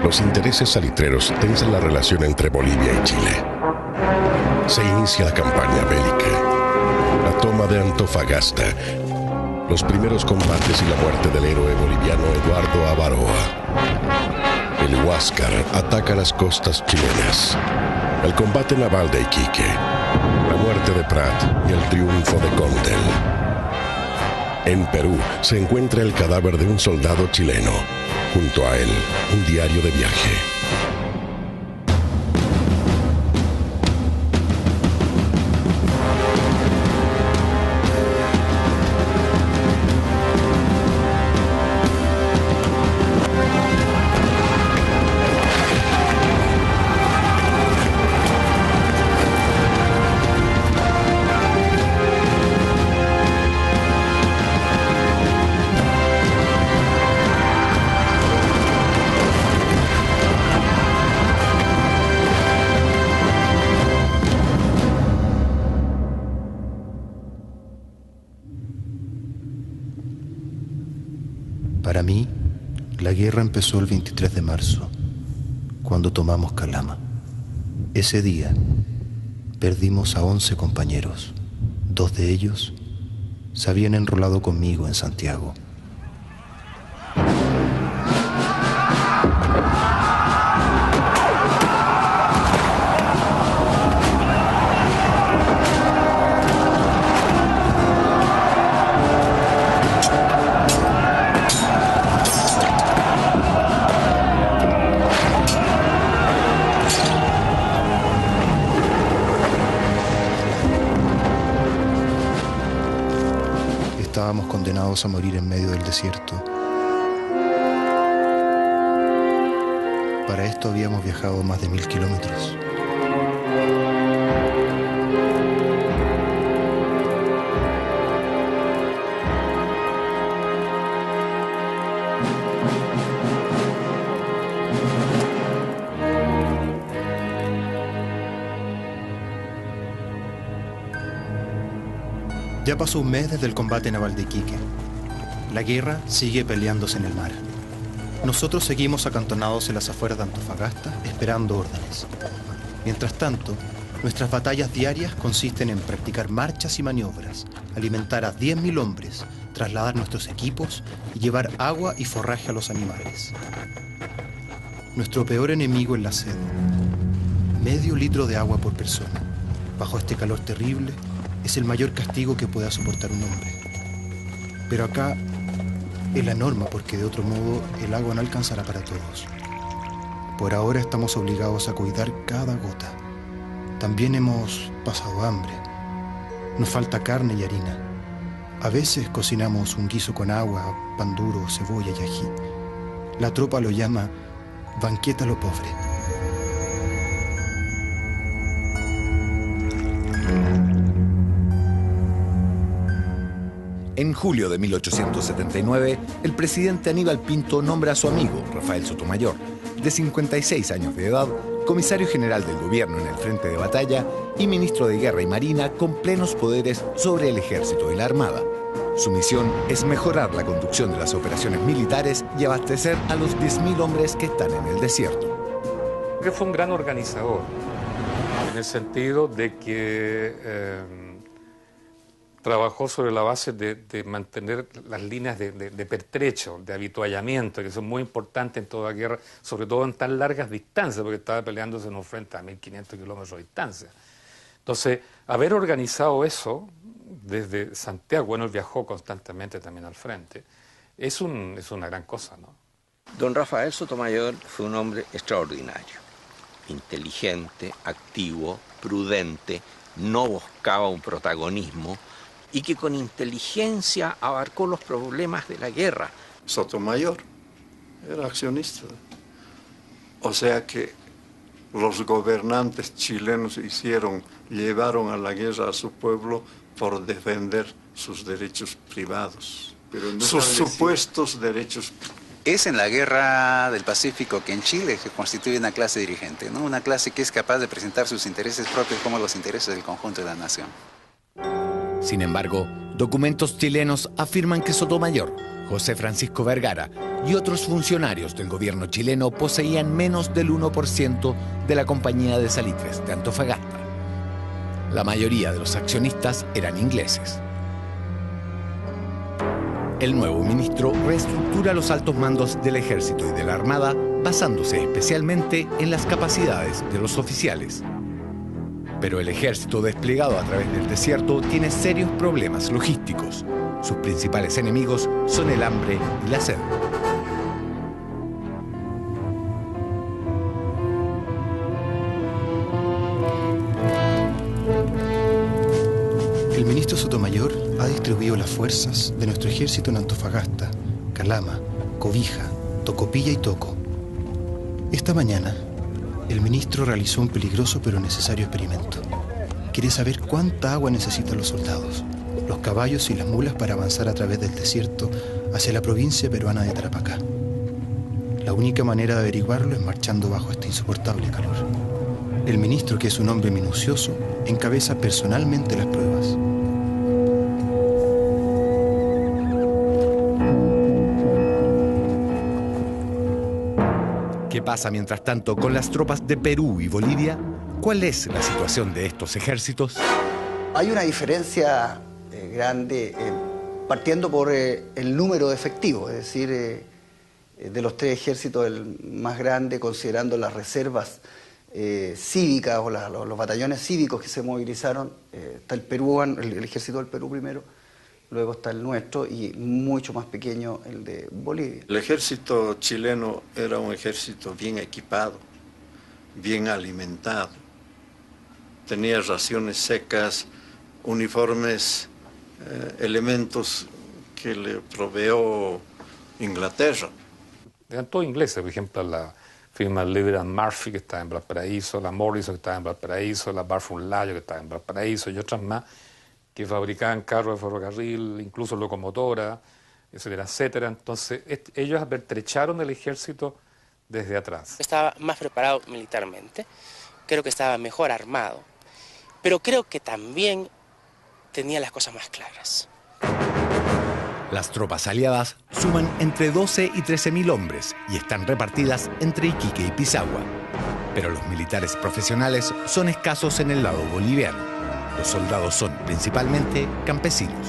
Los intereses salitreros tensan la relación entre Bolivia y Chile. Se inicia la campaña bélica, la toma de Antofagasta, los primeros combates y la muerte del héroe boliviano Eduardo Avaroa. El Huáscar ataca las costas chilenas, el combate naval de Iquique, la muerte de Prat y el triunfo de Condel. En Perú se encuentra el cadáver de un soldado chileno. Junto a él, un diario de viaje. Para mí, la guerra empezó el 23 de marzo, cuando tomamos Calama. Ese día, perdimos a 11 compañeros. 2 de ellos se habían enrolado conmigo en Santiago. Estábamos condenados a morir en medio del desierto. Para esto habíamos viajado más de 1000 kilómetros. Ya pasó un mes desde el combate naval de Iquique. La guerra sigue peleándose en el mar. Nosotros seguimos acantonados en las afueras de Antofagasta, esperando órdenes. Mientras tanto, nuestras batallas diarias consisten en practicar marchas y maniobras, alimentar a 10.000 hombres, trasladar nuestros equipos y llevar agua y forraje a los animales. Nuestro peor enemigo es la sed. Medio litro de agua por persona. Bajo este calor terrible, es el mayor castigo que pueda soportar un hombre. Pero acá es la norma, porque de otro modo el agua no alcanzará para todos. Por ahora estamos obligados a cuidar cada gota. También hemos pasado hambre. Nos falta carne y harina. A veces cocinamos un guiso con agua, pan duro, cebolla y ají. La tropa lo llama banqueta a lo pobre. En julio de 1879, el presidente Aníbal Pinto nombra a su amigo, Rafael Sotomayor, de 56 años de edad, comisario general del gobierno en el frente de batalla y ministro de Guerra y Marina con plenos poderes sobre el ejército y la armada. Su misión es mejorar la conducción de las operaciones militares y abastecer a los 10.000 hombres que están en el desierto. Que fue un gran organizador, en el sentido de que trabajó sobre la base de mantener las líneas de pertrecho, de habituallamiento, que son muy importantes en toda guerra, sobre todo en tan largas distancias, porque estaba peleándose en un frente a 1.500 kilómetros de distancia. Entonces, haber organizado eso desde Santiago, bueno, él viajó constantemente también al frente, es una gran cosa, ¿no? Don Rafael Sotomayor fue un hombre extraordinario, inteligente, activo, prudente, no buscaba un protagonismo, y que con inteligencia abarcó los problemas de la guerra. Sotomayor era accionista. O sea que los gobernantes chilenos llevaron a la guerra a su pueblo por defender sus derechos privados, sus supuestos derechos. Es en la guerra del Pacífico que en Chile se constituye una clase dirigente, ¿no? Una clase que es capaz de presentar sus intereses propios como los intereses del conjunto de la nación. Sin embargo, documentos chilenos afirman que Sotomayor José Francisco Vergara y otros funcionarios del gobierno chileno poseían menos del 1% de la compañía de salitres de Antofagasta. La mayoría de los accionistas eran ingleses. El nuevo ministro reestructura los altos mandos del ejército y de la armada basándose especialmente en las capacidades de los oficiales. Pero el ejército desplegado a través del desierto tiene serios problemas logísticos. Sus principales enemigos son el hambre y la sed. El ministro Sotomayor ha distribuido las fuerzas de nuestro ejército en Antofagasta, Calama, Cobija, Tocopilla y Toco. Esta mañana, el ministro realizó un peligroso pero necesario experimento. Quiere saber cuánta agua necesitan los soldados, los caballos y las mulas para avanzar a través del desierto hacia la provincia peruana de Tarapacá. La única manera de averiguarlo es marchando bajo este insoportable calor. El ministro, que es un hombre minucioso, encabeza personalmente las pruebas. ¿Qué pasa mientras tanto con las tropas de Perú y Bolivia? ¿Cuál es la situación de estos ejércitos? Hay una diferencia grande, partiendo por el número de efectivos, es decir, de los tres ejércitos el más grande, considerando las reservas cívicas o los batallones cívicos que se movilizaron. Está el Perú, el ejército del Perú primero, luego está el nuestro y mucho más pequeño el de Bolivia. El ejército chileno era un ejército bien equipado, bien alimentado. Tenía raciones secas, uniformes, elementos que le proveó Inglaterra. Eran todos ingleses, por ejemplo, la firma Lever & Murphy, que estaba en Valparaíso, la Morrison, que estaba en Valparaíso, la Barfun Layo, que estaba en Valparaíso, y otras más, que fabricaban carros de ferrocarril, incluso locomotoras, etcétera, etcétera. Entonces, ellos apertrecharon el ejército desde atrás. Estaba más preparado militarmente, creo que estaba mejor armado, pero creo que también tenía las cosas más claras. Las tropas aliadas suman entre 12 y 13.000 hombres y están repartidas entre Iquique y Pisagua. Pero los militares profesionales son escasos en el lado boliviano. Los soldados son principalmente campesinos.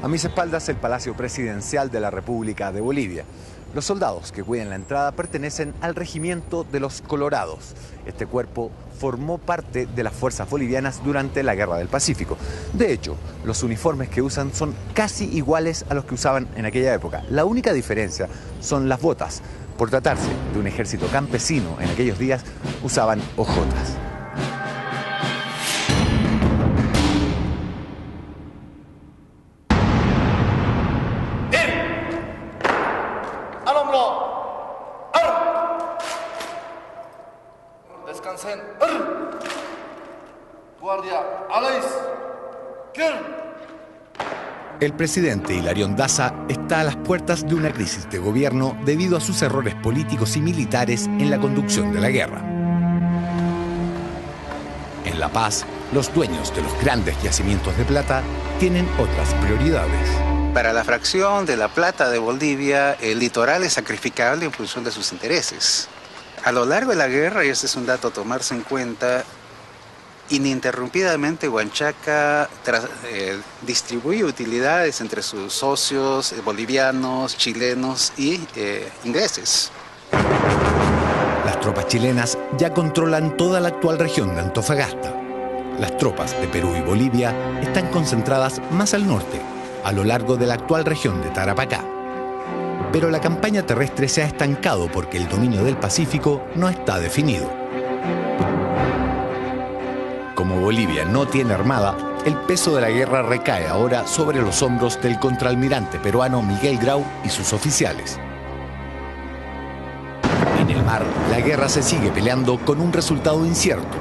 A mis espaldas el Palacio Presidencial de la República de Bolivia. Los soldados que cuidan la entrada pertenecen al Regimiento de los Colorados. Este cuerpo formó parte de las fuerzas bolivianas durante la Guerra del Pacífico. De hecho, los uniformes que usan son casi iguales a los que usaban en aquella época. La única diferencia son las botas. Por tratarse de un ejército campesino en aquellos días, usaban hojotas. Descansen. Guardia, Alais. El presidente Hilarión Daza está a las puertas de una crisis de gobierno debido a sus errores políticos y militares en la conducción de la guerra. En La Paz, los dueños de los grandes yacimientos de plata tienen otras prioridades. Para la fracción de la plata de Bolivia, el litoral es sacrificable en función de sus intereses. A lo largo de la guerra, y este es un dato a tomarse en cuenta, ininterrumpidamente Huanchaca distribuye utilidades entre sus socios bolivianos, chilenos y ingleses. Las tropas chilenas ya controlan toda la actual región de Antofagasta. Las tropas de Perú y Bolivia están concentradas más al norte, a lo largo de la actual región de Tarapacá. Pero la campaña terrestre se ha estancado porque el dominio del Pacífico no está definido. Como Bolivia no tiene armada, el peso de la guerra recae ahora sobre los hombros del contraalmirante peruano Miguel Grau y sus oficiales. En el mar, la guerra se sigue peleando con un resultado incierto.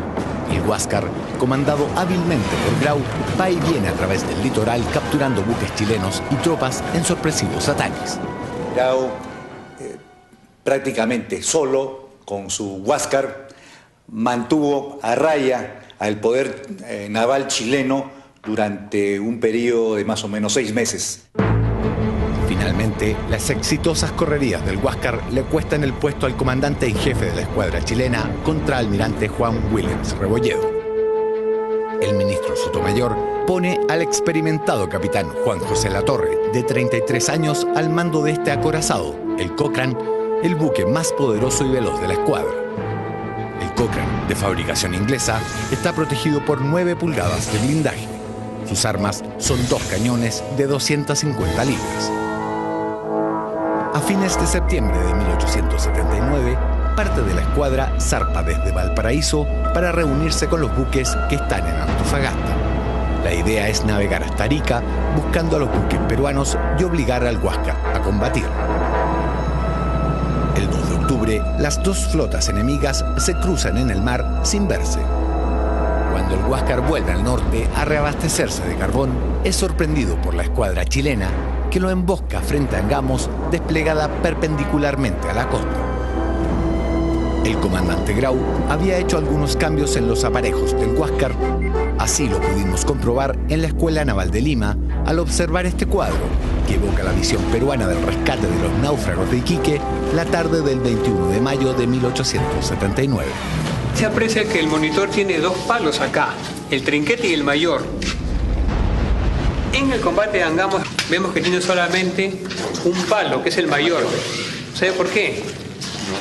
El Huáscar, comandado hábilmente por Grau, va y viene a través del litoral capturando buques chilenos y tropas en sorpresivos ataques. Grau, prácticamente solo, con su Huáscar, mantuvo a raya al poder naval chileno durante un periodo de más o menos 6 meses. Finalmente, las exitosas correrías del Huáscar le cuestan el puesto al comandante en jefe de la escuadra chilena, contraalmirante Juan Williams Rebolledo. El ministro Sotomayor pone al experimentado capitán Juan José Latorre, de 33 años, al mando de este acorazado, el Cochrane, el buque más poderoso y veloz de la escuadra. El Cochrane, de fabricación inglesa, está protegido por 9 pulgadas de blindaje. Sus armas son 2 cañones de 250 libras. A fines de septiembre de 1879, parte de la escuadra zarpa desde Valparaíso para reunirse con los buques que están en Antofagasta. La idea es navegar hasta Arica buscando a los buques peruanos y obligar al Huáscar a combatir. El 2 de octubre, las 2 flotas enemigas se cruzan en el mar sin verse. Cuando el Huáscar vuelve al norte a reabastecerse de carbón, es sorprendido por la escuadra chilena que lo embosca frente a Angamos, desplegada perpendicularmente a la costa. El comandante Grau había hecho algunos cambios en los aparejos del Huáscar. Así lo pudimos comprobar en la Escuela Naval de Lima al observar este cuadro, que evoca la visión peruana del rescate de los náufragos de Iquique la tarde del 21 de mayo de 1879. Se aprecia que el monitor tiene 2 palos acá, el trinquete y el mayor. En el combate de Angamos vemos que tiene solamente un palo, que es el mayor. ¿Sabe por qué?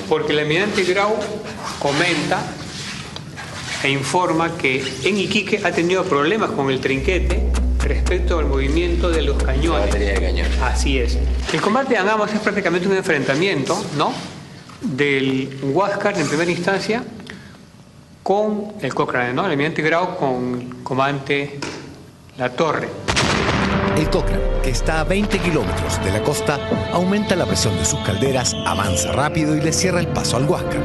Porque el almirante Grau comenta e informa que en Iquique ha tenido problemas con el trinquete respecto al movimiento de los cañones. La batería de cañones. Así es. El combate de Angamos es prácticamente un enfrentamiento, ¿no?, del Huáscar en primera instancia con el Cochrane, ¿no?, el almirante Grau con el comandante Latorre. El Cochrane, que está a 20 kilómetros de la costa, aumenta la presión de sus calderas, avanza rápido y le cierra el paso al Huáscar.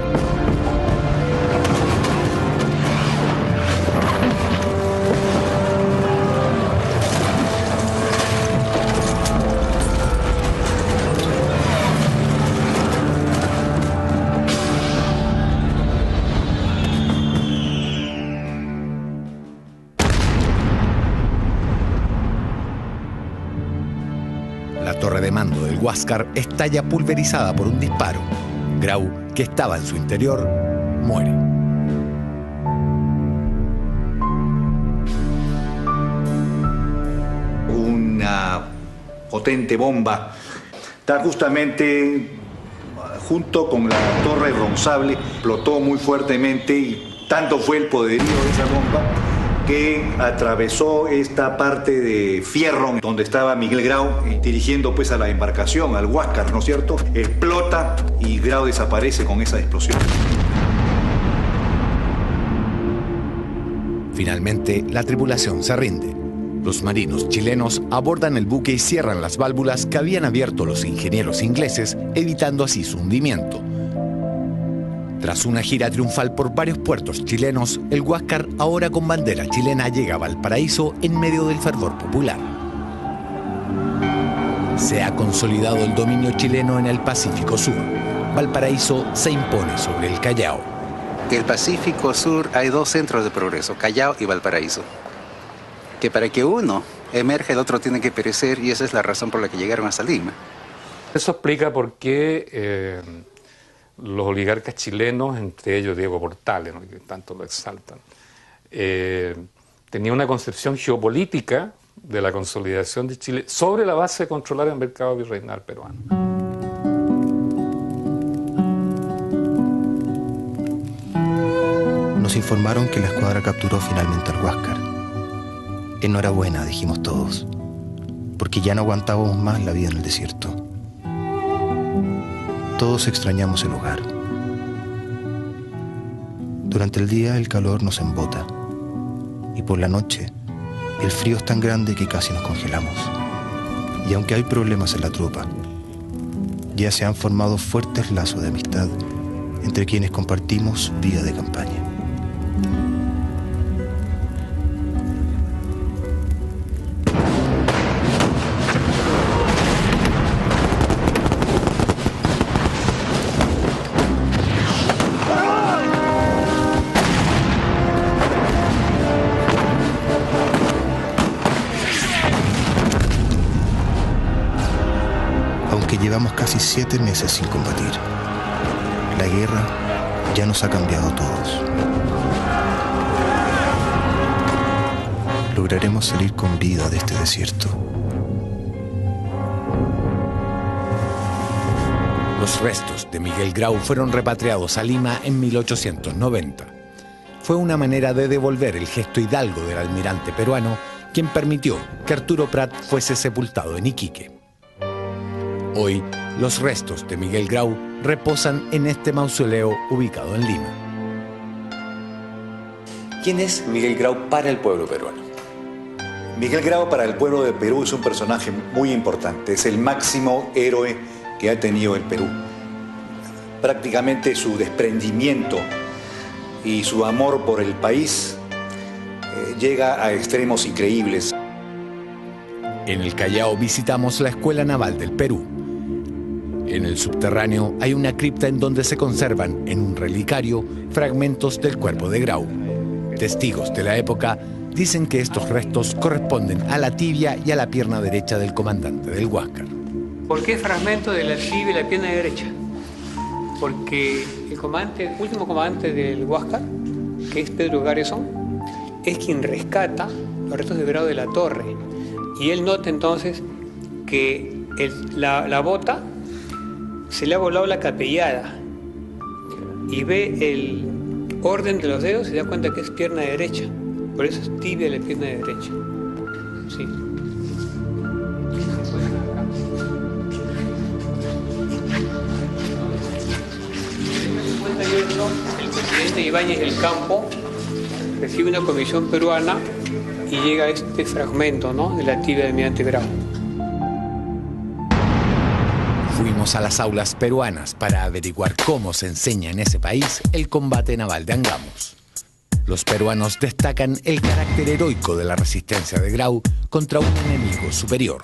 La torre de mando del Huáscar estalla pulverizada por un disparo. Grau, que estaba en su interior, muere. Una potente bomba está justamente junto con la torre Ronzable, explotó muy fuertemente y tanto fue el poderío de esa bomba que atravesó esta parte de Fierro, donde estaba Miguel Grau, dirigiendo pues a la embarcación, al Huáscar, ¿no es cierto? Explota y Grau desaparece con esa explosión. Finalmente, la tripulación se rinde. Los marinos chilenos abordan el buque y cierran las válvulas que habían abierto los ingenieros ingleses, evitando así su hundimiento. Tras una gira triunfal por varios puertos chilenos, el Huáscar, ahora con bandera chilena, llega a Valparaíso en medio del fervor popular. Se ha consolidado el dominio chileno en el Pacífico Sur. Valparaíso se impone sobre el Callao. En el Pacífico Sur hay 2 centros de progreso, Callao y Valparaíso. Que para que uno emerja, el otro tiene que perecer, y esa es la razón por la que llegaron hasta Lima. Eso explica por qué los oligarcas chilenos, entre ellos Diego Portales, ¿no?, que tanto lo exaltan, tenían una concepción geopolítica de la consolidación de Chile sobre la base de controlar el mercado virreinal peruano. Nos informaron que la escuadra capturó finalmente al Huáscar. Enhorabuena, dijimos todos, porque ya no aguantábamos más la vida en el desierto. Todos extrañamos el hogar. Durante el día el calor nos embota y por la noche el frío es tan grande que casi nos congelamos. Y aunque hay problemas en la tropa, ya se han formado fuertes lazos de amistad entre quienes compartimos vida de campaña. llevamos casi 7 meses sin combatir. La guerra ya nos ha cambiado a todos. Lograremos salir con vida de este desierto. Los restos de Miguel Grau fueron repatriados a Lima en 1890. Fue una manera de devolver el gesto hidalgo del almirante peruano, quien permitió que Arturo Prat fuese sepultado en Iquique. Hoy, los restos de Miguel Grau reposan en este mausoleo ubicado en Lima. ¿Quién es Miguel Grau para el pueblo peruano? Miguel Grau para el pueblo de Perú es un personaje muy importante. Es el máximo héroe que ha tenido el Perú. Prácticamente su desprendimiento y su amor por el país llega a extremos increíbles. En el Callao visitamos la Escuela Naval del Perú. En el subterráneo hay una cripta en donde se conservan, en un relicario, fragmentos del cuerpo de Grau. Testigos de la época dicen que estos restos corresponden a la tibia y a la pierna derecha del comandante del Huáscar. ¿Por qué fragmento de la tibia y la pierna derecha? Porque el último comandante del Huáscar, que es Pedro Garrison, es quien rescata los restos de Grau de la Torre. Y él nota entonces que la bota se le ha volado la capellada y ve el orden de los dedos y se da cuenta que es pierna derecha. Por eso es tibia la pierna derecha. Sí. El presidente Ibáñez del Campo recibe una comisión peruana y llega este fragmento, ¿no?, de la tibia del almirante Grau. Fuimos a las aulas peruanas para averiguar cómo se enseña en ese país el combate naval de Angamos. Los peruanos destacan el carácter heroico de la resistencia de Grau contra un enemigo superior.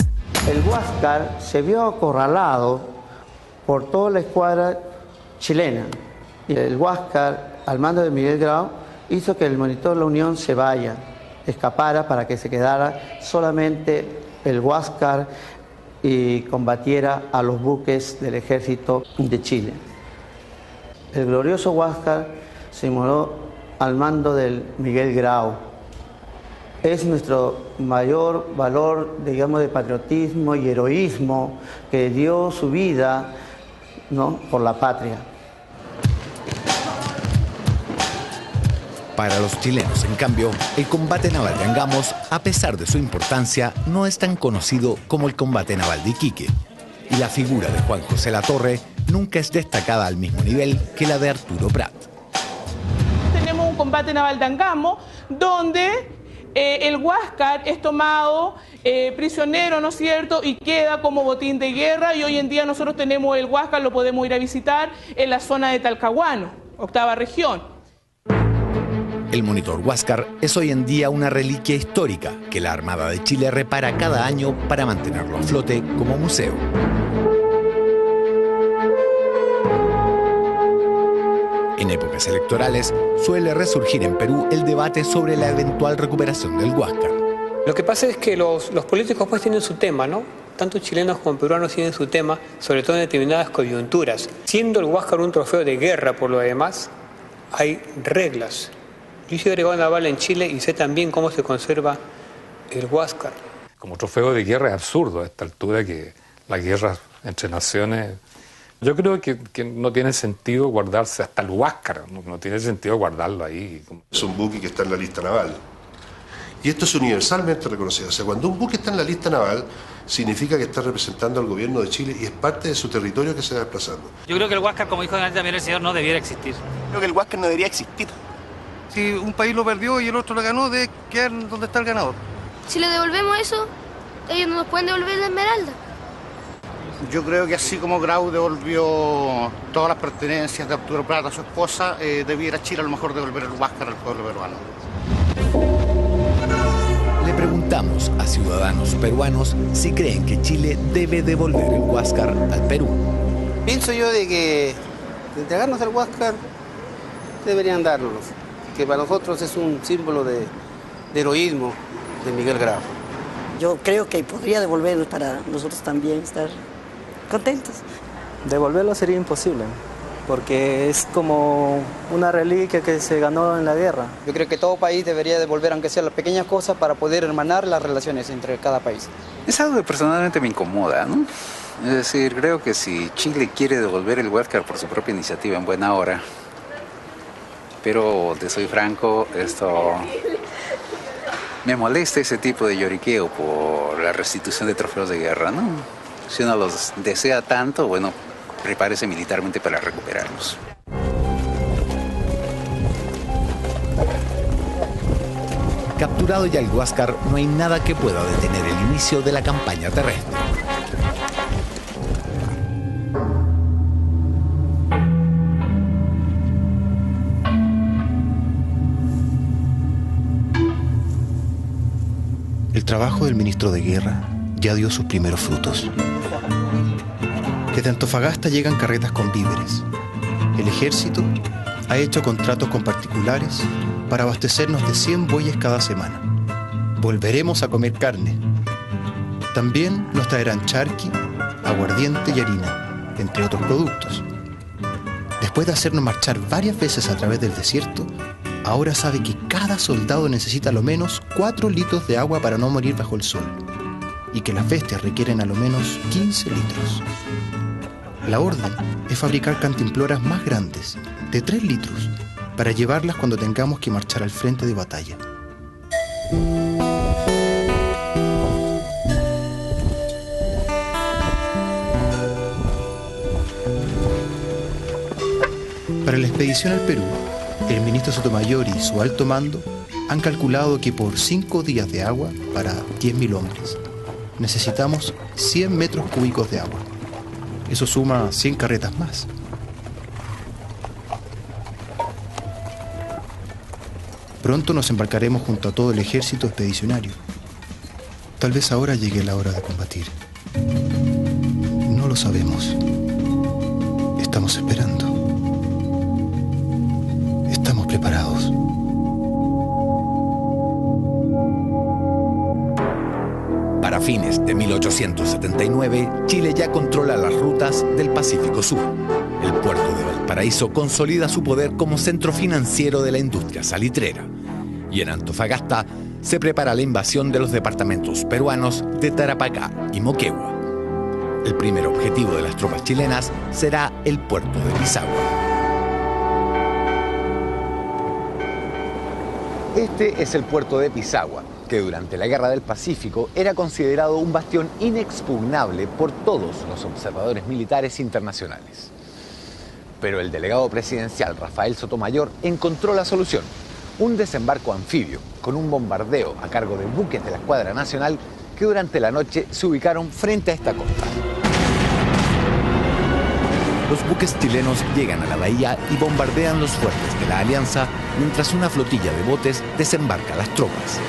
El Huáscar se vio acorralado por toda la escuadra chilena. Y el Huáscar, al mando de Miguel Grau, hizo que el monitor de la Unión se vaya, escapara para que se quedara solamente el Huáscar y combatiera a los buques del ejército de Chile. El glorioso Huáscar se inmoló al mando del Miguel Grau. Es nuestro mayor valor, digamos, de patriotismo y heroísmo, que dio su vida, ¿no?, por la patria. Para los chilenos, en cambio, el combate naval de Angamos, a pesar de su importancia, no es tan conocido como el combate naval de Iquique. Y la figura de Juan José Latorre nunca es destacada al mismo nivel que la de Arturo Prat. Tenemos un combate naval de Angamos donde el Huáscar es tomado prisionero, ¿no es cierto?, y queda como botín de guerra, y hoy en día nosotros tenemos el Huáscar, lo podemos ir a visitar en la zona de Talcahuano, 8ª región. El monitor Huáscar es hoy en día una reliquia histórica que la Armada de Chile repara cada año para mantenerlo a flote como museo. En épocas electorales suele resurgir en Perú el debate sobre la eventual recuperación del Huáscar. Lo que pasa es que los políticos pues tienen su tema, ¿no? Tanto chilenos como peruanos tienen su tema, sobre todo en determinadas coyunturas. Siendo el Huáscar un trofeo de guerra por lo demás, hay reglas. Yo soy agregado naval en Chile y sé también cómo se conserva el Huáscar. Como trofeo de guerra es absurdo a esta altura que las guerras entre naciones... Yo creo que no tiene sentido guardarse hasta el Huáscar, no tiene sentido guardarlo ahí. Es un buque que está en la lista naval. Y esto es universalmente reconocido. O sea, cuando un buque está en la lista naval, significa que está representando al gobierno de Chile y es parte de su territorio que se va desplazando. Yo creo que el Huáscar, como dijo también el señor, no debiera existir. Creo que el Huáscar no debería existir. Si un país lo perdió y el otro lo ganó, debe quedar donde está el ganador. Si le devolvemos eso, ellos no nos pueden devolver la esmeralda. Yo creo que así como Grau devolvió todas las pertenencias de Arturo Prat a su esposa, debiera Chile a lo mejor devolver el Huáscar al pueblo peruano. Le preguntamos a ciudadanos peruanos si creen que Chile debe devolver el Huáscar al Perú. Pienso yo de que de entregarnos el Huáscar deberían dárnoslo, que para nosotros es un símbolo de heroísmo de Miguel Grau. Yo creo que podría devolvernos para nosotros también estar contentos. Devolverlo sería imposible, porque es como una reliquia que se ganó en la guerra. Yo creo que todo país debería devolver, aunque sea las pequeñas cosas, para poder hermanar las relaciones entre cada país. Es algo que personalmente me incomoda, ¿no? Es decir, creo que si Chile quiere devolver el Huáscar por su propia iniciativa en buena hora, pero te soy franco, esto me molesta ese tipo de lloriqueo por la restitución de trofeos de guerra, ¿no? Si uno los desea tanto, bueno, prepárese militarmente para recuperarlos. Capturado ya el Huáscar, no hay nada que pueda detener el inicio de la campaña terrestre. El trabajo del ministro de Guerra ya dio sus primeros frutos. Desde Antofagasta llegan carretas con víveres. El ejército ha hecho contratos con particulares para abastecernos de 100 bueyes cada semana. Volveremos a comer carne. También nos traerán charqui, aguardiente y harina, entre otros productos. Después de hacernos marchar varias veces a través del desierto, ahora sabe que cada soldado necesita a lo menos 4 litros de agua para no morir bajo el sol, y que las bestias requieren a lo menos 15 litros. La orden es fabricar cantimploras más grandes, de 3 litros, para llevarlas cuando tengamos que marchar al frente de batalla. Para la expedición al Perú, el ministro Sotomayor y su alto mando han calculado que por 5 días de agua para 10.000 hombres necesitamos 100 metros cúbicos de agua. Eso suma 100 carretas más. Pronto nos embarcaremos junto a todo el ejército expedicionario. Tal vez ahora llegue la hora de combatir. No lo sabemos. Estamos esperando. Estamos preparados. Para fines de 1879, Chile ya controla las rutas del Pacífico Sur. El puerto de Valparaíso consolida su poder como centro financiero de la industria salitrera. Y en Antofagasta se prepara la invasión de los departamentos peruanos de Tarapacá y Moquegua. El primer objetivo de las tropas chilenas será el puerto de Pisagua. Este es el puerto de Pisagua, que durante la Guerra del Pacífico era considerado un bastión inexpugnable por todos los observadores militares internacionales. Pero el delegado presidencial Rafael Sotomayor encontró la solución: un desembarco anfibio con un bombardeo a cargo de buques de la Escuadra Nacional que durante la noche se ubicaron frente a esta costa. Los buques chilenos llegan a la bahía y bombardean los fuertes de la Alianza mientras una flotilla de botes desembarca a las tropas.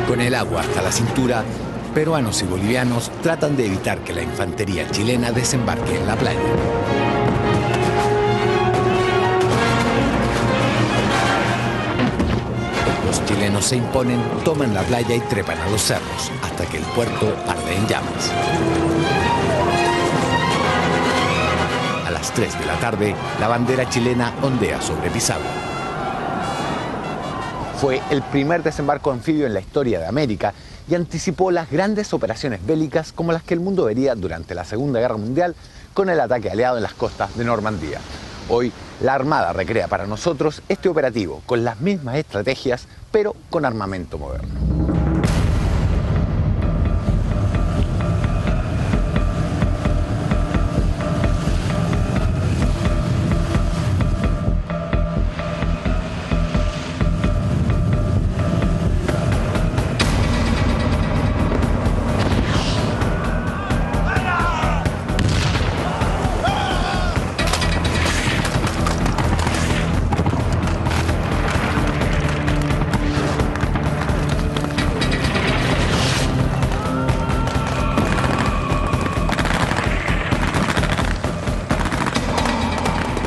Con el agua hasta la cintura, peruanos y bolivianos tratan de evitar que la infantería chilena desembarque en la playa. Los chilenos se imponen, toman la playa y trepan a los cerros, hasta que el puerto arde en llamas. A las 3 de la tarde, la bandera chilena ondea sobre Pisagua. Fue el primer desembarco anfibio en la historia de América y anticipó las grandes operaciones bélicas como las que el mundo vería durante la Segunda Guerra Mundial con el ataque aliado en las costas de Normandía. Hoy, la Armada recrea para nosotros este operativo con las mismas estrategias, pero con armamento moderno.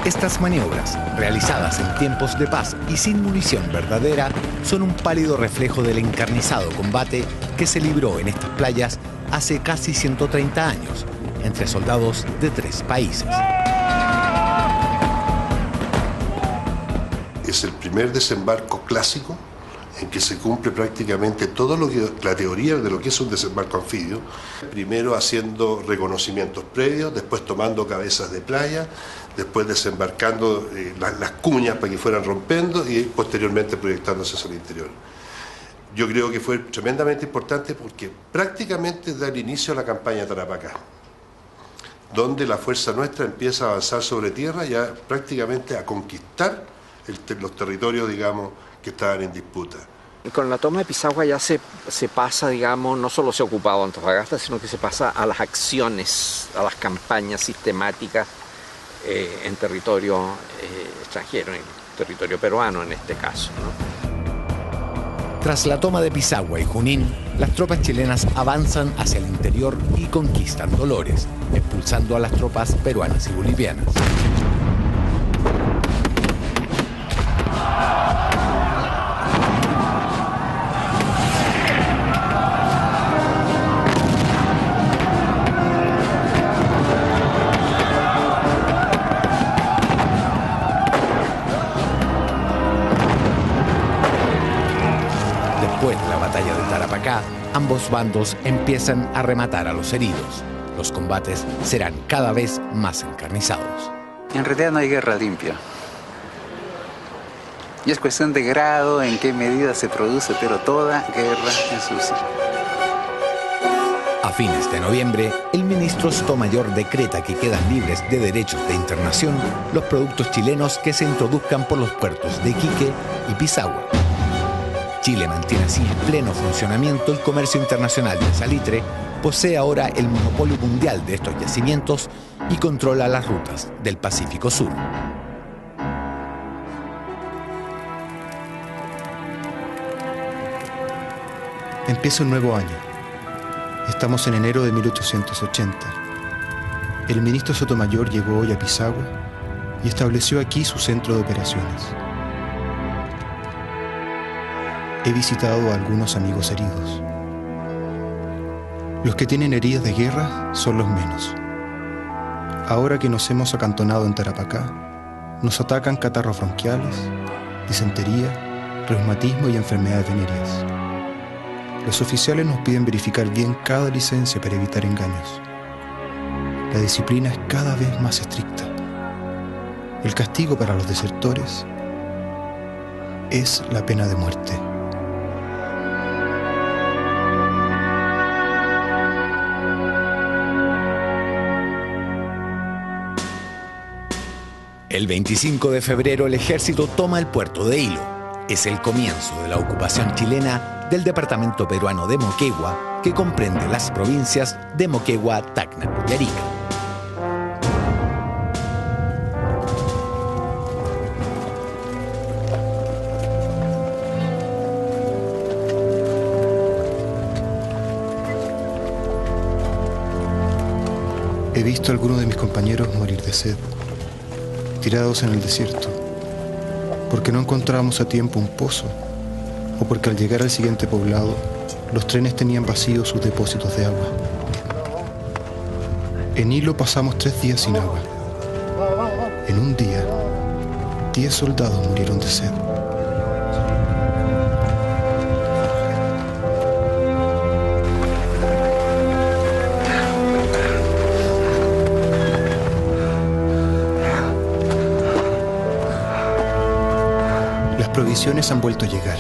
Estas maniobras, realizadas en tiempos de paz y sin munición verdadera, son un pálido reflejo del encarnizado combate que se libró en estas playas hace casi 130 años, entre soldados de 3 países. Es el primer desembarco clásico en que se cumple prácticamente todo lo que la teoría de lo que es un desembarco anfibio, primero haciendo reconocimientos previos, después tomando cabezas de playa, después desembarcando las cuñas para que fueran rompiendo y posteriormente proyectándose hacia el interior. Yo creo que fue tremendamente importante porque prácticamente da el inicio a la campaña de Tarapacá, donde la fuerza nuestra empieza a avanzar sobre tierra, ya prácticamente a conquistar los territorios, digamos, que estaban en disputa. Con la toma de Pisagua ya se pasa, digamos, no solo se ha ocupado Antofagasta, sino que se pasa a las acciones, a las campañas sistemáticas en territorio extranjero, en territorio peruano en este caso, ¿no? Tras la toma de Pisagua y Junín, las tropas chilenas avanzan hacia el interior y conquistan Dolores, expulsando a las tropas peruanas y bolivianas. Después de la batalla de Tarapacá, ambos bandos empiezan a rematar a los heridos. Los combates serán cada vez más encarnizados. En realidad no hay guerra limpia. Y es cuestión de grado, en qué medida se produce, pero toda guerra es sucia. A fines de noviembre, el ministro Sotomayor decreta que quedan libres de derechos de internación los productos chilenos que se introduzcan por los puertos de Iquique y Pisagua. Chile mantiene así en pleno funcionamiento el comercio internacional de salitre, posee ahora el monopolio mundial de estos yacimientos y controla las rutas del Pacífico Sur. Empieza un nuevo año. Estamos en enero de 1880. El ministro Sotomayor llegó hoy a Pisagua y estableció aquí su centro de operaciones. He visitado a algunos amigos heridos. Los que tienen heridas de guerra son los menos. Ahora que nos hemos acantonado en Tarapacá, nos atacan catarros bronquiales, disentería, reumatismo y enfermedades venéreas. Los oficiales nos piden verificar bien cada licencia para evitar engaños. La disciplina es cada vez más estricta. El castigo para los desertores es la pena de muerte. El 25 de febrero el ejército toma el puerto de Hilo. Es el comienzo de la ocupación chilena del departamento peruano de Moquegua, que comprende las provincias de Moquegua, Tacna y Arica. He visto a algunos de mis compañeros morir de sed, tirados en el desierto, porque no encontrábamos a tiempo un pozo, o porque al llegar al siguiente poblado, los trenes tenían vacíos sus depósitos de agua. En Hilo pasamos 3 días sin agua. En un día, 10 soldados murieron de sed. Las provisiones han vuelto a llegar.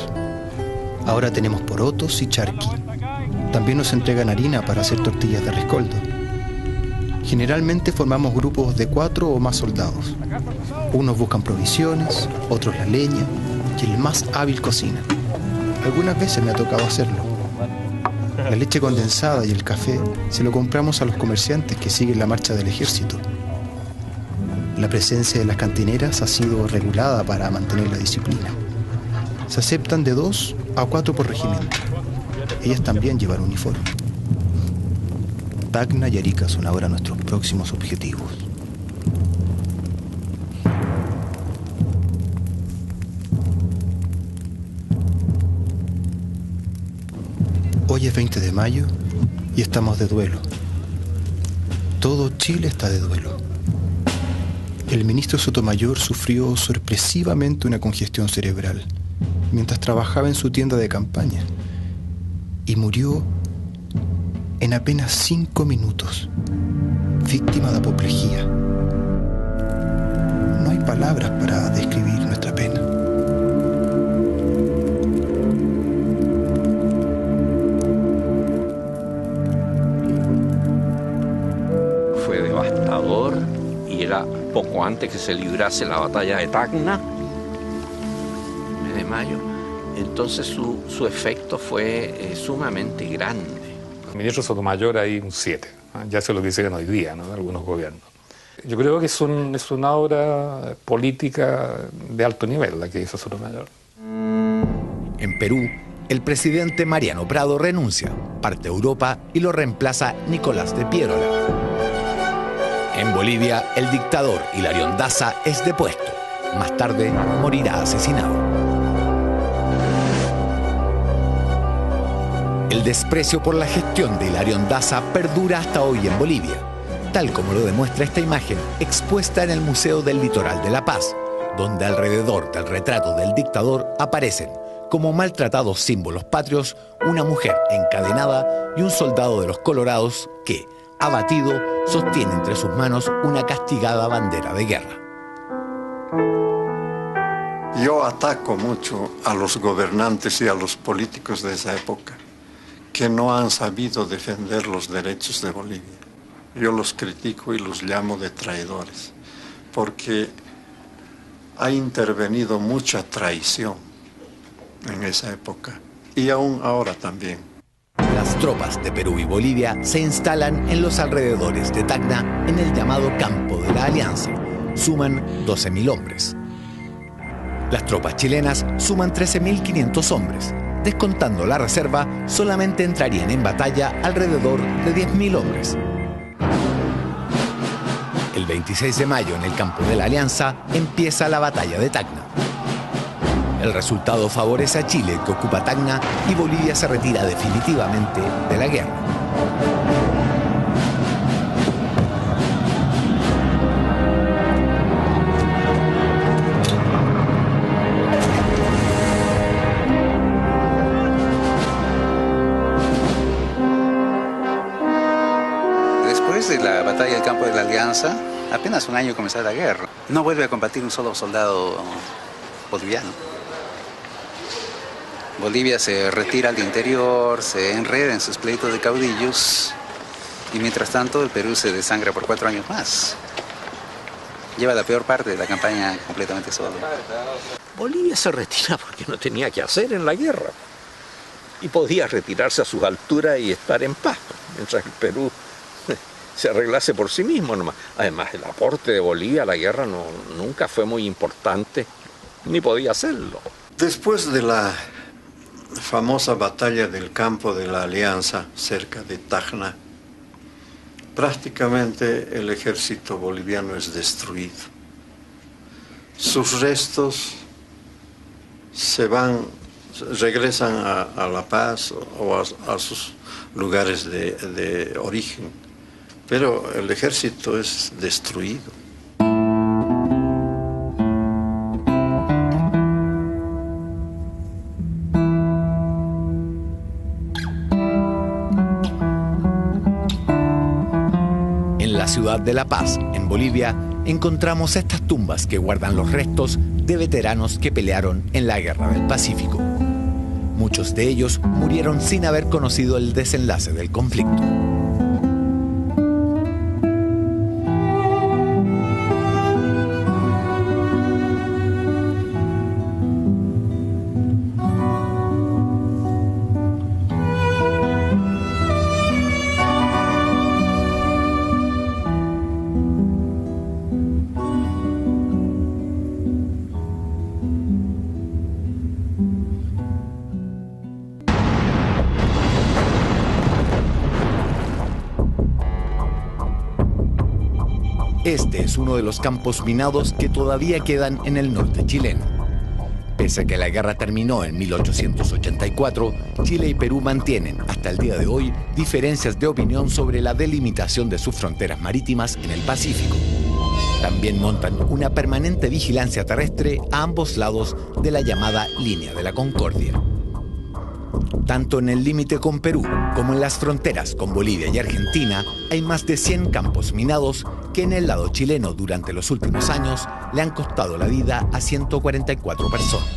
Ahora tenemos porotos y charqui. También nos entregan harina para hacer tortillas de rescoldo. Generalmente formamos grupos de 4 o más soldados. Unos buscan provisiones, otros la leña y el más hábil cocina. Algunas veces me ha tocado hacerlo. La leche condensada y el café se lo compramos a los comerciantes que siguen la marcha del ejército. La presencia de las cantineras ha sido regulada para mantener la disciplina. Se aceptan de 2 a 4 por regimiento. Ellas también llevan uniforme. Tacna y Arica son ahora nuestros próximos objetivos. Hoy es 20 de mayo y estamos de duelo. Todo Chile está de duelo. El ministro Sotomayor sufrió sorpresivamente una congestión cerebral mientras trabajaba en su tienda de campaña y murió en apenas 5 minutos, víctima de apoplejía. No hay palabras para describir nuestra pena. Fue devastador y era poco antes que se librase la batalla de Tacna, mes de mayo. Entonces su efecto fue sumamente grande. El ministro Sotomayor ahí un 7, ya se lo dicen hoy día, ¿no?, algunos gobiernos. Yo creo que es una obra política de alto nivel la que hizo Sotomayor. En Perú, el presidente Mariano Prado renuncia, parte a Europa y lo reemplaza Nicolás de Piérola. En Bolivia, el dictador Hilarión Daza es depuesto. Más tarde, morirá asesinado. El desprecio por la gestión de Hilarión Daza perdura hasta hoy en Bolivia, tal como lo demuestra esta imagen expuesta en el Museo del Litoral de La Paz, donde alrededor del retrato del dictador aparecen, como maltratados símbolos patrios, una mujer encadenada y un soldado de los Colorados que, abatido, sostiene entre sus manos una castigada bandera de guerra. Yo ataco mucho a los gobernantes y a los políticos de esa época, que no han sabido defender los derechos de Bolivia. Yo los critico y los llamo de traidores, porque ha intervenido mucha traición en esa época, y aún ahora también. Las tropas de Perú y Bolivia se instalan en los alrededores de Tacna, en el llamado Campo de la Alianza. Suman 12.000 hombres. Las tropas chilenas suman 13.500 hombres. Descontando la reserva, solamente entrarían en batalla alrededor de 10.000 hombres. El 26 de mayo, en el Campo de la Alianza, empieza la batalla de Tacna. El resultado favorece a Chile, que ocupa Tacna, y Bolivia se retira definitivamente de la guerra. Después de la batalla del Campo de la Alianza, apenas un año comenzó la guerra. No vuelve a combatir un solo soldado boliviano. Bolivia se retira al interior, se enreda en sus pleitos de caudillos y mientras tanto el Perú se desangra por 4 años más. Lleva la peor parte de la campaña completamente solo. Bolivia se retira porque no tenía que hacer en la guerra y podía retirarse a sus alturas y estar en paz, mientras el Perú se arreglase por sí mismo nomás. Además, el aporte de Bolivia a la guerra nunca fue muy importante, ni podía serlo. Después de la famosa batalla del Campo de la Alianza, cerca de Tacna, prácticamente el ejército boliviano es destruido. Sus restos regresan a La Paz o a sus lugares de origen, pero el ejército es destruido. En la ciudad de La Paz, en Bolivia, encontramos estas tumbas que guardan los restos de veteranos que pelearon en la Guerra del Pacífico. Muchos de ellos murieron sin haber conocido el desenlace del conflicto. Este es uno de los campos minados que todavía quedan en el norte chileno. Pese a que la guerra terminó en 1884, Chile y Perú mantienen, hasta el día de hoy, diferencias de opinión sobre la delimitación de sus fronteras marítimas en el Pacífico. También montan una permanente vigilancia terrestre a ambos lados de la llamada Línea de la Concordia. Tanto en el límite con Perú como en las fronteras con Bolivia y Argentina hay más de 100 campos minados que en el lado chileno durante los últimos años le han costado la vida a 144 personas.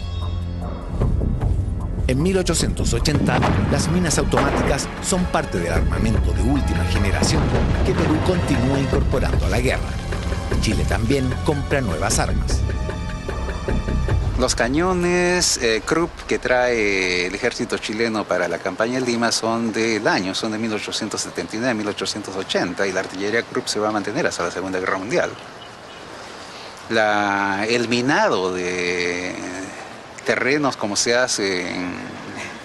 En 1880, las minas automáticas son parte del armamento de última generación que Perú continúa incorporando a la guerra. Chile también compra nuevas armas. Los cañones Krupp que trae el ejército chileno para la campaña de Lima son del año, son de 1879 a 1880 y la artillería Krupp se va a mantener hasta la Segunda Guerra Mundial. El minado de terrenos como se hace en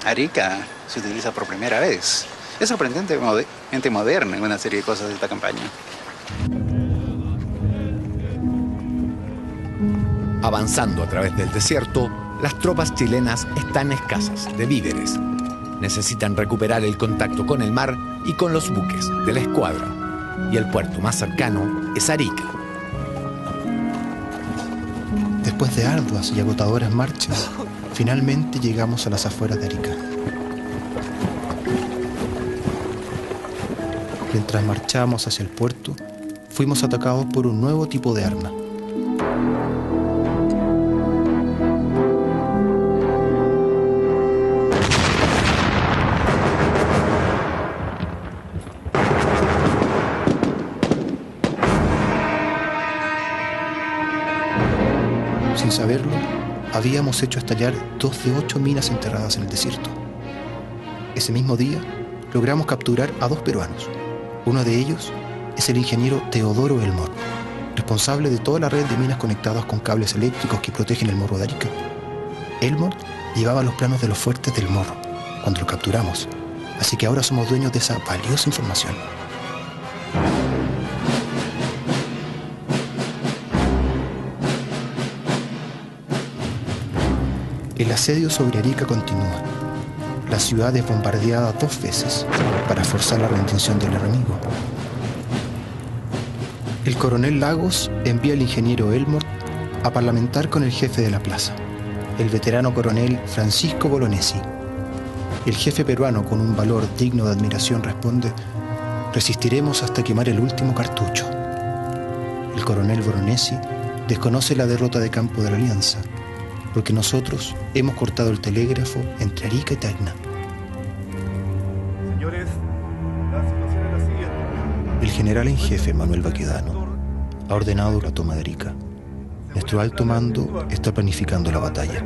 Arica se utiliza por primera vez. Es sorprendentemente moderno en una serie de cosas de esta campaña. Avanzando a través del desierto, las tropas chilenas están escasas de víveres. Necesitan recuperar el contacto con el mar y con los buques de la escuadra. Y el puerto más cercano es Arica. Después de arduas y agotadoras marchas, finalmente llegamos a las afueras de Arica. Mientras marchábamos hacia el puerto, fuimos atacados por un nuevo tipo de arma. Sin saberlo, habíamos hecho estallar 2 de 8 minas enterradas en el desierto. Ese mismo día, logramos capturar a 2 peruanos. Uno de ellos es el ingeniero Teodoro Elmort, responsable de toda la red de minas conectadas con cables eléctricos que protegen el Morro de Arica. Elmort llevaba los planos de los fuertes del Morro cuando lo capturamos, así que ahora somos dueños de esa valiosa información. El asedio sobre Arica continúa. La ciudad es bombardeada 2 veces para forzar la rendición del enemigo. El coronel Lagos envía al ingeniero Elmort a parlamentar con el jefe de la plaza, el veterano coronel Francisco Bolognesi. El jefe peruano, con un valor digno de admiración, responde: resistiremos hasta quemar el último cartucho. El coronel Bolognesi desconoce la derrota de campo de la Alianza, porque nosotros hemos cortado el telégrafo entre Arica y Tacna. Señores, la situación es la siguiente. El general en jefe, Manuel Baquedano, ha ordenado la toma de Arica. Nuestro alto mando está planificando la batalla.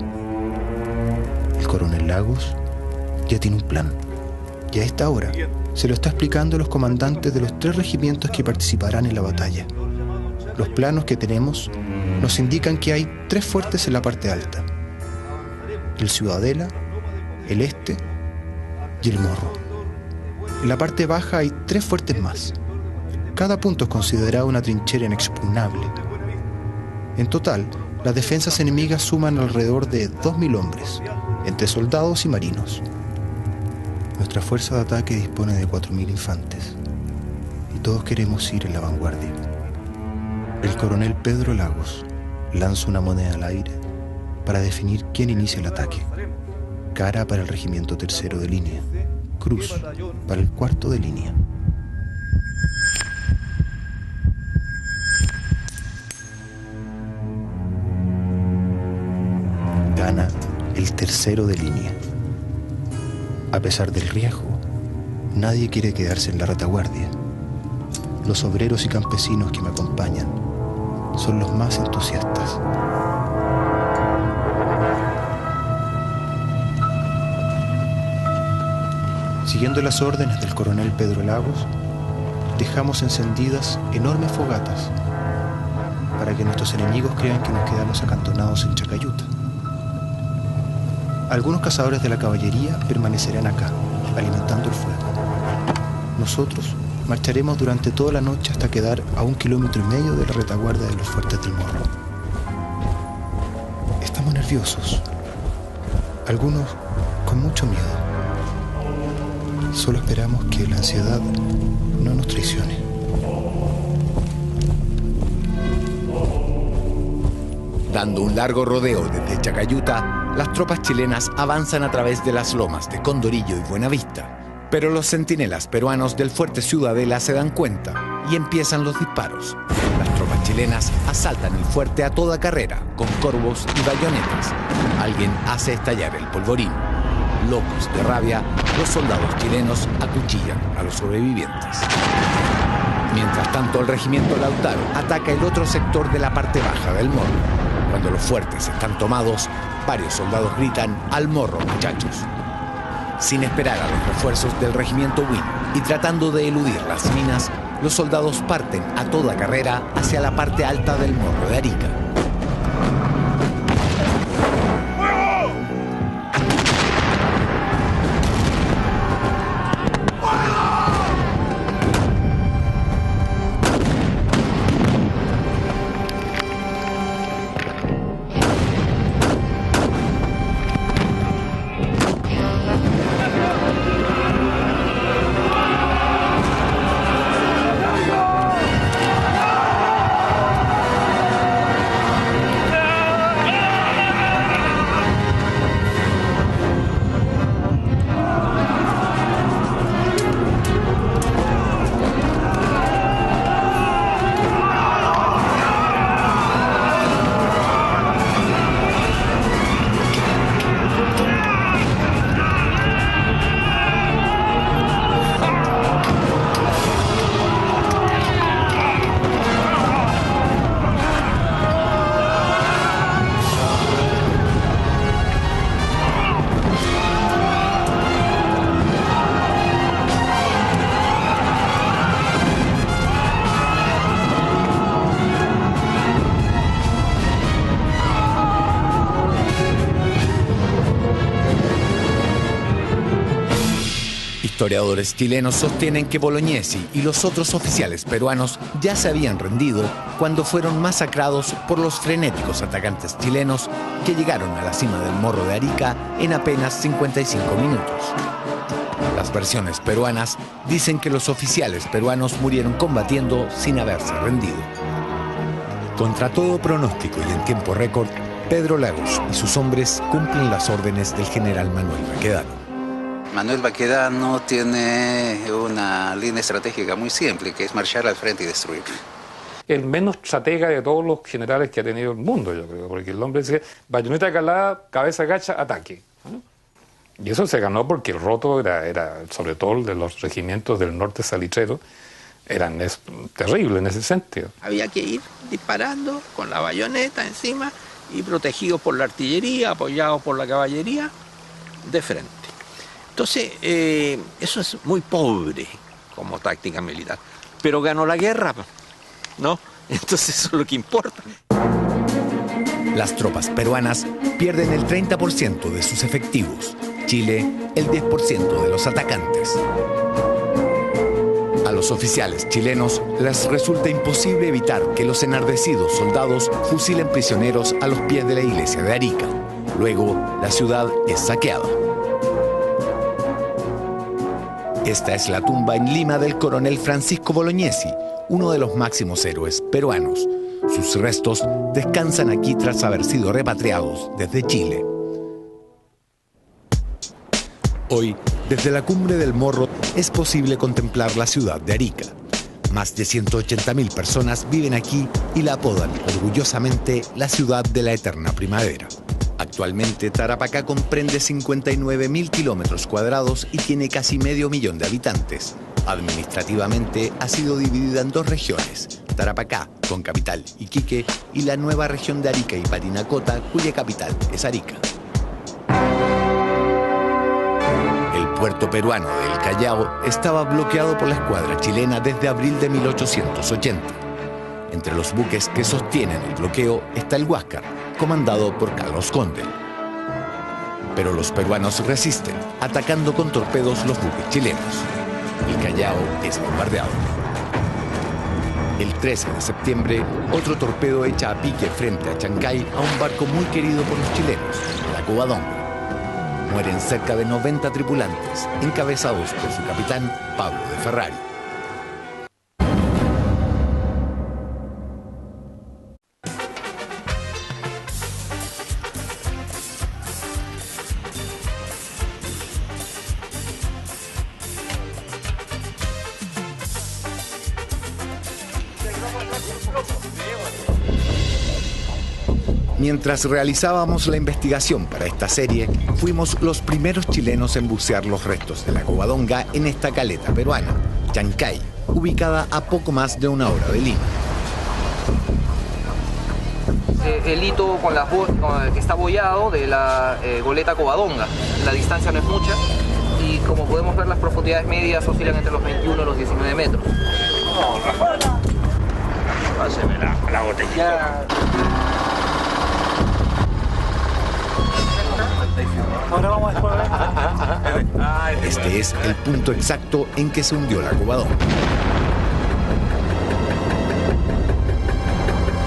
El coronel Lagos ya tiene un plan. Y a esta hora se lo está explicando a los comandantes de los 3 regimientos que participarán en la batalla. Los planos que tenemos nos indican que hay 3 fuertes en la parte alta: el Ciudadela, el Este y el Morro. En la parte baja hay 3 fuertes más. Cada punto es considerado una trinchera inexpugnable. En total, las defensas enemigas suman alrededor de 2.000 hombres, entre soldados y marinos. Nuestra fuerza de ataque dispone de 4.000 infantes, y todos queremos ir en la vanguardia. El coronel Pedro Lagos lanza una moneda al aire para definir quién inicia el ataque. Cara para el regimiento 3º de línea, cruz para el 4º de línea. Gana el 3º de línea. A pesar del riesgo, nadie quiere quedarse en la retaguardia. Los obreros y campesinos que me acompañan son los más entusiastas. Siguiendo las órdenes del coronel Pedro Lagos, dejamos encendidas enormes fogatas para que nuestros enemigos crean que nos quedamos acantonados en Chacayuta. Algunos cazadores de la caballería permanecerán acá, alimentando el fuego. Nosotros marcharemos durante toda la noche hasta quedar a 1,5 kilómetros de la retaguardia de los fuertes del Morro. Estamos nerviosos, algunos con mucho miedo. Solo esperamos que la ansiedad no nos traicione. Dando un largo rodeo desde Chacayuta, las tropas chilenas avanzan a través de las lomas de Condorillo y Buenavista. Pero los centinelas peruanos del fuerte Ciudadela se dan cuenta y empiezan los disparos. Las tropas chilenas asaltan el fuerte a toda carrera, con corvos y bayonetas. Alguien hace estallar el polvorín. Locos de rabia, los soldados chilenos acuchillan a los sobrevivientes. Mientras tanto, el regimiento Lautaro ataca el otro sector de la parte baja del morro. Cuando los fuertes están tomados, varios soldados gritan: «¡Al morro, muchachos!». Sin esperar a los refuerzos del regimiento Win y tratando de eludir las minas, los soldados parten a toda carrera hacia la parte alta del morro de Arica. Historiadores chilenos sostienen que Bolognesi y los otros oficiales peruanos ya se habían rendido cuando fueron masacrados por los frenéticos atacantes chilenos que llegaron a la cima del Morro de Arica en apenas 55 minutos. Las versiones peruanas dicen que los oficiales peruanos murieron combatiendo sin haberse rendido. Contra todo pronóstico y en tiempo récord, Pedro Lagos y sus hombres cumplen las órdenes del general Manuel Baquedano. Manuel Baquedano tiene una línea estratégica muy simple, que es marchar al frente y destruir. El menos estratega de todos los generales que ha tenido el mundo, yo creo, porque el hombre dice, bayoneta calada, cabeza gacha, ataque. ¿No? Y eso se ganó porque el roto era, sobre todo el de los regimientos del norte salitrero, eran terribles en ese sentido. Había que ir disparando con la bayoneta encima y protegidos por la artillería, apoyados por la caballería, de frente. Entonces, eso es muy pobre como táctica militar. Pero ganó la guerra, ¿no? Entonces eso es lo que importa. Las tropas peruanas pierden el 30% de sus efectivos. Chile, el 10% de los atacantes. A los oficiales chilenos les resulta imposible evitar que los enardecidos soldados fusilen prisioneros a los pies de la iglesia de Arica. Luego, la ciudad es saqueada. Esta es la tumba en Lima del coronel Francisco Bolognesi, uno de los máximos héroes peruanos. Sus restos descansan aquí tras haber sido repatriados desde Chile. Hoy, desde la cumbre del Morro, es posible contemplar la ciudad de Arica. Más de 180.000 personas viven aquí y la apodan orgullosamente la ciudad de la eterna primavera. Actualmente, Tarapacá comprende 59.000 kilómetros cuadrados y tiene casi 500.000 de habitantes. Administrativamente, ha sido dividida en dos regiones: Tarapacá, con capital Iquique, y la nueva región de Arica y Parinacota, cuya capital es Arica. El puerto peruano de El Callao estaba bloqueado por la escuadra chilena desde abril de 1880. Entre los buques que sostienen el bloqueo está el Huáscar, comandado por Carlos Conde. Pero los peruanos resisten, atacando con torpedos los buques chilenos. El Callao es bombardeado. El 13 de septiembre, otro torpedo echa a pique frente a Chancay a un barco muy querido por los chilenos, la Covadonga. mueren cerca de 90 tripulantes, encabezados por su capitán Pablo de Ferrari. Mientras realizábamos la investigación para esta serie, fuimos los primeros chilenos en bucear los restos de la Covadonga en esta caleta peruana, Chancay, ubicada a poco más de 1 hora de Lima. El hito que está boyado de la goleta Covadonga. La distancia no es mucha y como podemos ver las profundidades medias oscilan entre los 21 y los 19 metros. Páseme la botella. Este es el punto exacto en que se hundió la Covadonga.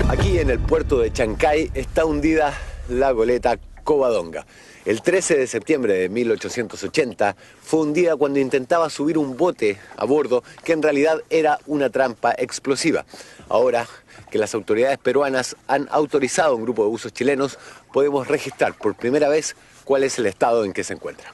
Aquí en el puerto de Chancay está hundida la goleta Covadonga. El 13 de septiembre de 1880 fue hundida cuando intentaba subir un bote a bordo que en realidad era una trampa explosiva. Ahora que las autoridades peruanas han autorizado a un grupo de buzos chilenos, podemos registrar por primera vez cuál es el estado en que se encuentra.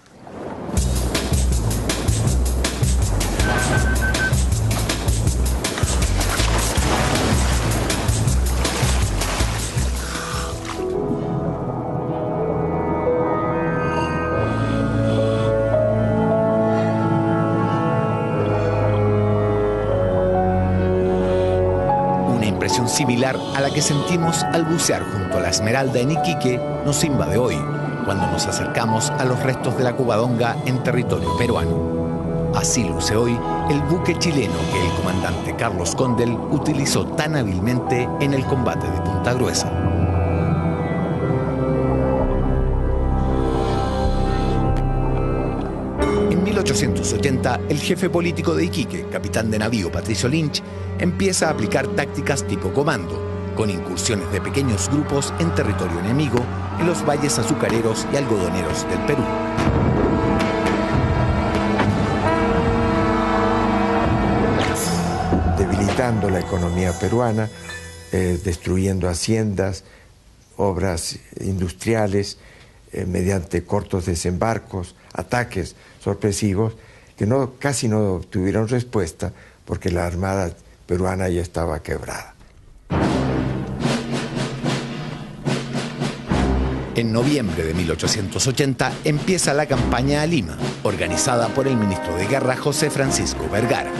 Similar a la que sentimos al bucear junto a la Esmeralda en Iquique nos invade hoy, cuando nos acercamos a los restos de la Covadonga en territorio peruano. Así luce hoy el buque chileno que el comandante Carlos Condel utilizó tan hábilmente en el combate de Punta Gruesa. En 1880, el jefe político de Iquique, capitán de navío Patricio Lynch, empieza a aplicar tácticas tipo comando, con incursiones de pequeños grupos en territorio enemigo en los valles azucareros y algodoneros del Perú. Debilitando la economía peruana, destruyendo haciendas, obras industriales, mediante cortos desembarcos, ataques sorpresivos, que casi no tuvieron respuesta porque la Armada peruana ya estaba quebrada. En noviembre de 1880 empieza la campaña a Lima, organizada por el ministro de Guerra José Francisco Vergara.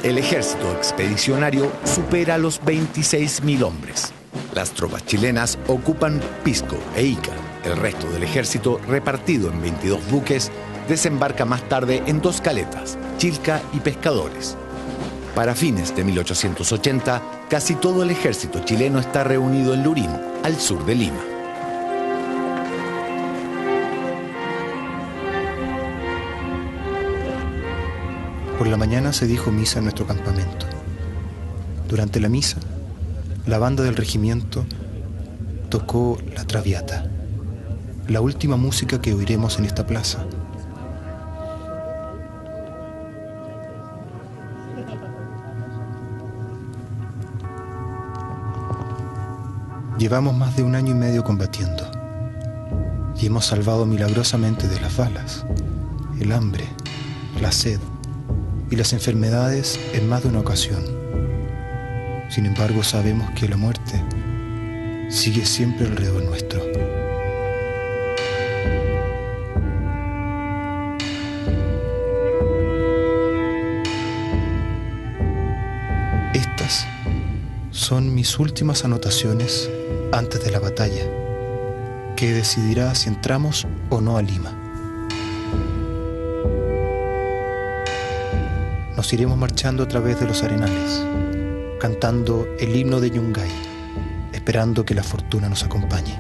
El ejército expedicionario supera los 26.000 hombres. Las tropas chilenas ocupan Pisco e Ica. El resto del ejército, repartido en 22 buques, desembarca más tarde en 2 caletas, Chilca y Pescadores. Para fines de 1880, casi todo el ejército chileno está reunido en Lurín, al sur de Lima. Por la mañana se dijo misa en nuestro campamento. Durante la misa, la banda del regimiento tocó la Traviata, la última música que oiremos en esta plaza. Llevamos más de 1 año y medio combatiendo y hemos salvado milagrosamente de las balas, el hambre, la sed y las enfermedades en más de una ocasión. Sin embargo, sabemos que la muerte sigue siempre alrededor nuestro. Estas son mis últimas anotaciones antes de la batalla, que decidirá si entramos o no a Lima. Nos iremos marchando a través de los arenales, cantando el himno de Yungay, esperando que la fortuna nos acompañe.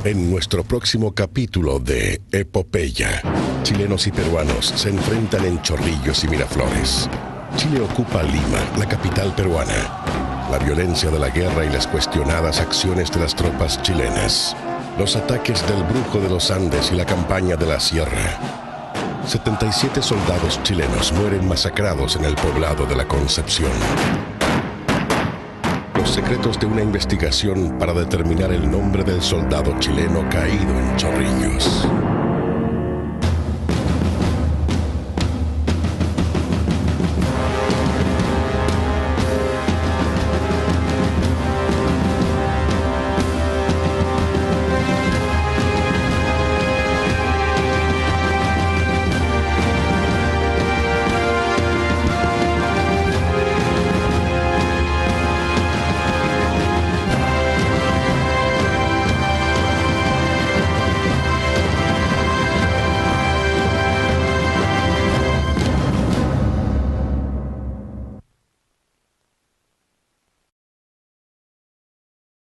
En nuestro próximo capítulo de Epopeya, chilenos y peruanos se enfrentan en Chorrillos y Miraflores. Chile ocupa Lima, la capital peruana. La violencia de la guerra y las cuestionadas acciones de las tropas chilenas. Los ataques del Brujo de los Andes y la campaña de la Sierra. 77 soldados chilenos mueren masacrados en el poblado de la Concepción. Los secretos de una investigación para determinar el nombre del soldado chileno caído en Chorrillos.